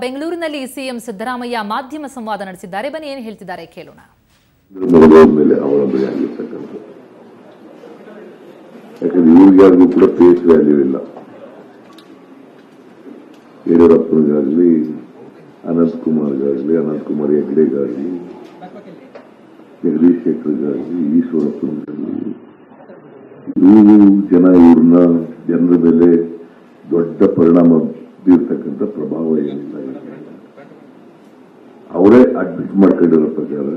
ಬೆಂಗಳೂರಿನಲ್ಲಿ ಸಿಎಂ ಸಿದ್ದರಾಮಯ್ಯ ಮಾಧ್ಯಮ ಸಂವಾದ ನಡೆಸಿದ್ದಾರೆ. ಬನ್ನಿ ಏನು ಹೇಳ್ತಿದ್ದಾರೆ ಕೇಳೋಣ. ಯಾಕಂದ್ರೆ ಕೂಡ ಫೇಸ್ ವ್ಯಾಲ್ಯೂ ಇಲ್ಲ. ಯಡಿಯೂರಪ್ಪನಿಗಾಗಲಿ, ಅನಂತಕುಮಾರ್ಗಾಗಲಿ, ಅನಂತಕುಮಾರ್ ಹೆಗ್ಡೆಗಾಗಲಿ, ಜಗದೀಶ್ ಶೆಟ್ಟರ್ಗಾಗಲಿ, ಈಶ್ವರಪ್ಪನಿಗಾಗಲಿ, ಇವ್ರನ್ನ ಜನರ ಮೇಲೆ ದೊಡ್ಡ ಪರಿಣಾಮ ಬೀರ್ತಕ್ಕಂಥ ಪ್ರಭಾವ ಏನಿಲ್ಲ. ಅವರೇ ಅಡ್ಮಿಟ್ ಮಾಡ್ಕೊಂಡಿರೋ ಪ್ರಕಾರ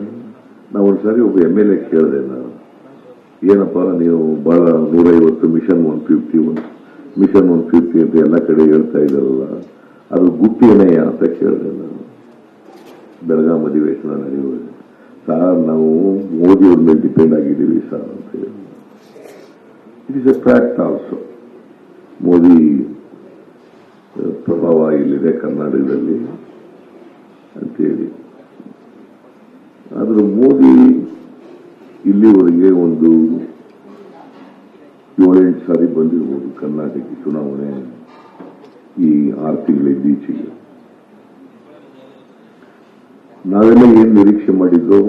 ನಾವು ಒಂದ್ಸಾರಿ ಒಬ್ಬ MLA ಕೇಳಿದೆ, ನಾನು ಏನಪ್ಪಾ ನೀವು ಬಹಳ 150 ಮಿಷನ್ 150 ಅಂತ ಎಲ್ಲ ಕಡೆ ಹೇಳ್ತಾ ಇದ್ದಾರಲ್ಲ, ಅದು ಗುಟ್ಟೇನೆಯ ಅಂತ ಕೇಳಿದೆ ನಾನು. ಬೆಳಗಾಂ ಅಧಿವೇಶನ ನಡೆಯುವಾಗ, ಸಾರ್ ನಾವು ಮೋದಿಯವ್ರ ಮೇಲೆ ಡಿಪೆಂಡ್ ಆಗಿದ್ದೀವಿ ಸರ್ ಅಂತ ಹೇಳಿ. It is A fact also. Modi ಪ್ರಭಾವ ಇಲ್ಲಿದೆ ಕರ್ನಾಟಕದಲ್ಲಿ ಅಂತೇಳಿ. ಆದ್ರೆ ಮೋದಿ ಇಲ್ಲಿವರೆಗೆ ಒಂದು 7-8 ಸಾರಿ ಬಂದಿರ್ಬೋದು ಕರ್ನಾಟಕಕ್ಕೆ ಚುನಾವಣೆ ಈ 6 ತಿಂಗಳಿಂದ ಈಚೆಗೆ. ನಾವೆಲ್ಲ ಏನ್ ನಿರೀಕ್ಷೆ ಮಾಡಿದ್ದು,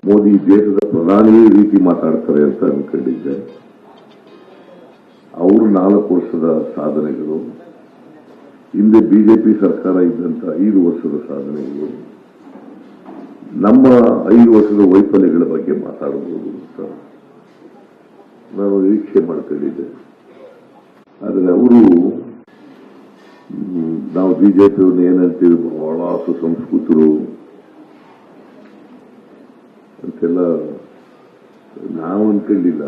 ಮೋದಿ ದೇಶದ ಪ್ರಧಾನಿ ರೀತಿ ಮಾತಾಡ್ತಾರೆ ಅಂತ ಅನ್ಕೊಂಡಿದ್ದೆ. ಅವರು 4 ವರ್ಷದ ಸಾಧನೆಗಳು, ಹಿಂದೆ ಬಿಜೆಪಿ ಸರ್ಕಾರ ಇದ್ದಂತ 5 ವರ್ಷದ ಸಾಧನೆಗಳು, ನಮ್ಮ 5 ವರ್ಷದ ವೈಫಲ್ಯಗಳ ಬಗ್ಗೆ ಮಾತಾಡಬಹುದು ಅಂತ ನಾನು ನಿರೀಕ್ಷೆ ಮಾಡ್ಕೊಂಡಿದ್ದೆ. ಆದರೆ ಅವರು ನಾವು ಬಿಜೆಪಿಯವ್ರನ್ನ ಏನಂತೀವಿ, ಬಹಳ ಸುಸಂಸ್ಕೃತರು ಅಂತೆಲ್ಲ ನಾವು ಅನ್ಕೊಂಡಿಲ್ಲ,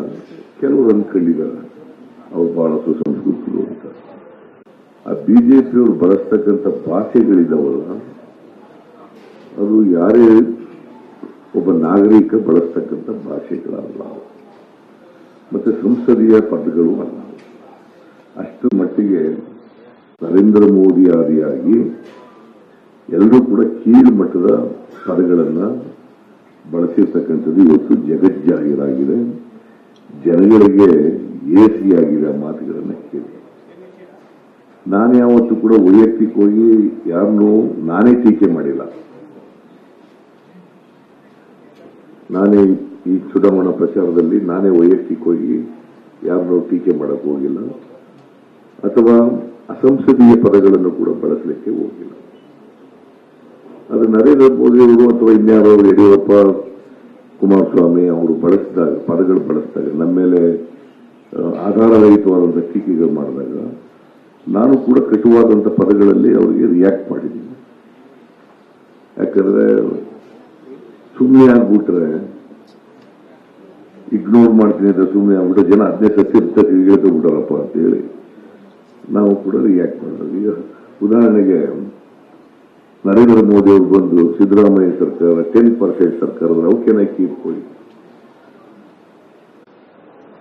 ಕೆಲವರು ಅನ್ಕೊಂಡಿದ್ದಾರೆ ಅವ್ರು ಬಹಳ ಸುಸಂಸ್ಕೃತರು ಅಂತ. ಆ ಬಿಜೆಪಿಯವರು ಬಳಸ್ತಕ್ಕಂಥ ಭಾಷೆಗಳಿದಾವಲ್ಲ, ಅದು ಯಾರೇ ಒಬ್ಬ ನಾಗರಿಕ ಬಳಸ್ತಕ್ಕಂಥ ಭಾಷೆಗಳಲ್ಲ, ಮತ್ತೆ ಸಂಸದೀಯ ಪದಗಳು ಅಲ್ಲ. ಅಷ್ಟು ಮಟ್ಟಿಗೆ ನರೇಂದ್ರ ಮೋದಿ ಆದಿಯಾಗಿ ಎಲ್ಲರೂ ಕೂಡ ಕೀಳು ಮಟ್ಟದ ಪದಗಳನ್ನ ಬಳಸಿರ್ತಕ್ಕಂಥದ್ದು ಇವತ್ತು ಜಗಜ್ಜಾಹೀರಾಗಿದೆ. ಜನಗಳಿಗೆ ಏಸಿಯಾಗಿದೆ ಆ ಮಾತುಗಳನ್ನ ಕೇಳಿ. ನಾನು ಯಾವತ್ತೂ ಕೂಡ ವೈಯಕ್ತಿಕವಾಗಿ ಯಾರನ್ನೂ ನಾನೇ ಟೀಕೆ ಮಾಡಿಲ್ಲ. ನಾನೇ ಈ ಚುನಾವಣಾ ಪ್ರಚಾರದಲ್ಲಿ ನಾನೇ ವೈಯಕ್ತಿಕವಾಗಿ ಯಾರನ್ನೂ ಟೀಕೆ ಮಾಡಕ್ ಹೋಗಿಲ್ಲ, ಅಥವಾ ಅಸಂಸದೀಯ ಪದಗಳನ್ನು ಕೂಡ ಬಳಸಲಿಕ್ಕೆ ಹೋಗಿಲ್ಲ. ಅದು ನರೇಂದ್ರ ಮೋದಿ ಅವರು ಅಥವಾ ಇನ್ಯಾರೋ ಯಡಿಯೂರಪ್ಪ, ಕುಮಾರಸ್ವಾಮಿ ಅವರು ಬಳಸಿದಾಗ, ಪದಗಳು ಬಳಸಿದಾಗ, ನಮ್ಮ ಮೇಲೆ ಆಧಾರರಹಿತವಾದಂತಹ ಟೀಕೆಗಳು ಮಾಡಿದಾಗ ನಾನು ಕೂಡ ಕಟುವಾದಂಥ ಪದಗಳಲ್ಲಿ ಅವರಿಗೆ ರಿಯಾಕ್ಟ್ ಮಾಡಿದ್ದೀನಿ. ಯಾಕಂದ್ರೆ ಸುಮ್ಮನೆ ಆಗ್ಬಿಟ್ರೆ, ಇಗ್ನೋರ್ ಮಾಡ್ತೀನಿ ಅಂತ ಸುಮ್ಮನೆ ಆಗ್ಬಿಟ್ರೆ ಜನ ಅದನ್ನೇ ಸತ್ಯ ಹೇಳ್ತೋಗ್ಬಿಟ್ಟಾರಪ್ಪ ಅಂತ ಹೇಳಿ ನಾವು ಕೂಡ ರಿಯಾಕ್ಟ್ ಮಾಡಿದ್ವಿ. ಈಗ ಉದಾಹರಣೆಗೆ ನರೇಂದ್ರ ಮೋದಿ ಅವರು ಬಂದು ಸಿದ್ದರಾಮಯ್ಯ ಸರ್ಕಾರ 10% ಸರ್ಕಾರದ how can I keep going?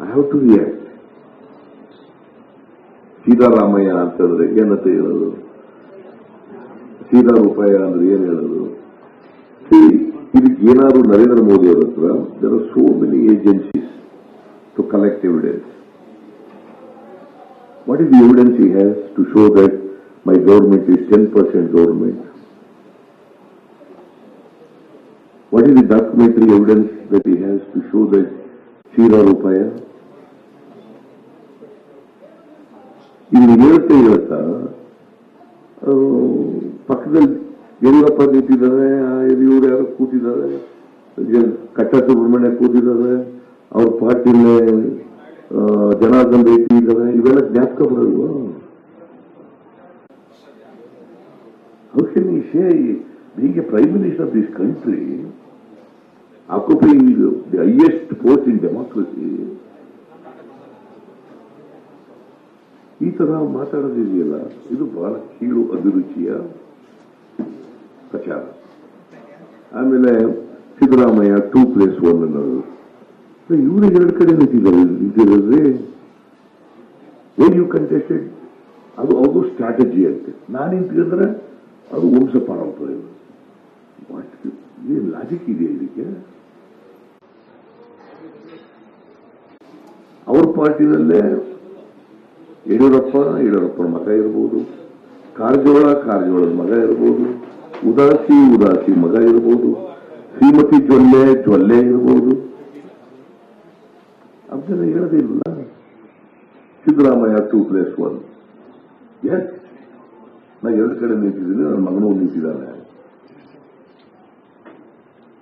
I have to react. Sitaramaiah ಅಂತ ಹೇಳಿದ್ರೆ ಏನಂತ ಹೇಳೋದು? ಸೀತಾ ರೂಪಾಯ ಅಂದ್ರೆ ಏನ್ ಹೇಳೋದು? ಇದಕ್ಕೆ ಏನಾದ್ರು ನರೇಂದ್ರ ಮೋದಿ ಅವರ ಹತ್ರ there are so many agencies to collect evidence. What is the evidence he has to show that my government is 10% government? What is the documentary evidence that he has to show that Sira Rupaya? ಇಲ್ಲಿ ಹೇಳ್ತಾ ಪಕ್ಕದಲ್ಲಿ ಯಡಿಯೂರಪ್ಪ ನಿಂತಿದ್ದಾರೆ, ಇವರು ಯಾರು ಕೂತಿದ್ದಾರೆ, ಕಟ್ಟ ಸುಬ್ರಹ್ಮಣ್ಯ ಕೂತಿದ್ದಾರೆ, ಅವ್ರ ಪಾರ್ಟಿಲೇ ಜನಾರ್ದನ್ ರೆಡ್ಡಿ ಇದ್ದಾರೆ. ಇವೆಲ್ಲ ಜ್ಞಾಪಕ ಬರಲ್ವಾ? How can he say, being a Prime Minister of this country, occupying the highest post in democracy, ಈ ತರ ಮಾತಾಡೋದಿದೆಯಲ್ಲ, ಇದು ಬಹಳ ಕೀಳು ಅಭಿರುಚಿಯ ಪ್ರಚಾರ. ಆಮೇಲೆ ಸಿದ್ದರಾಮಯ್ಯ 2+1 ಅನ್ನೋದು, ಇವ್ರಿಗೆ 2 ಕಡೆ ನಿಂತಿದ್ದಾರೆ. ವೆನ್ ಯು ಕಂಟೆಸ್ಟೆಡ್, ಅದು ಸ್ಟ್ರಾಟಜಿ ಅಂತೆ. ನಾನು ನಿಂತಿದ್ರೆ ಅದು ವಂಶ ಪಾರಂಪರ್ಯ. ಏನ್ ಲಾಜಿಕ್ ಇದೆಯಾ ಇದಕ್ಕೆ? ಅವ್ರ ಪಾರ್ಟಿನಲ್ಲೇ ಯಡಿಯೂರಪ್ಪನ ಮತ ಇರಬಹುದು, ಕಾರಜೋಳದ ಮಗ ಇರಬಹುದು, ಉದಾಸಿ ಮಗ ಇರಬಹುದು, ಶ್ರೀಮತಿ ಜೊಲ್ಲೆ ಇರಬಹುದು. ಅದನ್ನ ಹೇಳೋದಿಲ್ಲ. ಸಿದ್ದರಾಮಯ್ಯ 2+1. ಎಸ್, ನಾ ಎರಡು ಕಡೆ ನಿಂತಿದ್ದೀನಿ, ನನ್ನ ಮಗನೂ ನಿಂತಿದ್ದಾನೆ.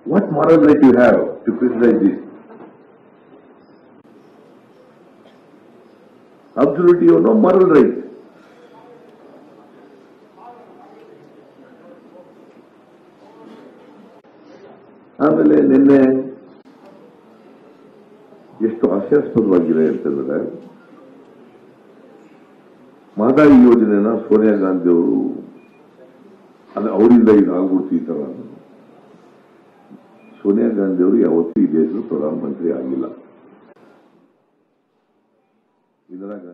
What moral right you have to criticize this? Absolute you no moral right. ಆಮೇಲೆ ನಿನ್ನೆ ಎಷ್ಟು ಹಾಸ್ಯಾಸ್ಪದವಾಗಿದೆ ಅಂತಂದ್ರೆ, ಮಹದಾಯಿ ಯೋಜನೆನ ಸೋನಿಯಾ ಗಾಂಧಿ ಅವರು ಅವರಿಂದ ಈಗ ಆಗ್ಬಿಡ್ತು ಈ ತರ. ಸೋನಿಯಾ ಗಾಂಧಿ ಅವರು ಯಾವತ್ತೂ ಈ ದೇಶದ ಪ್ರಧಾನಮಂತ್ರಿ ಆಗಿಲ್ಲ. ಇದರಾಗ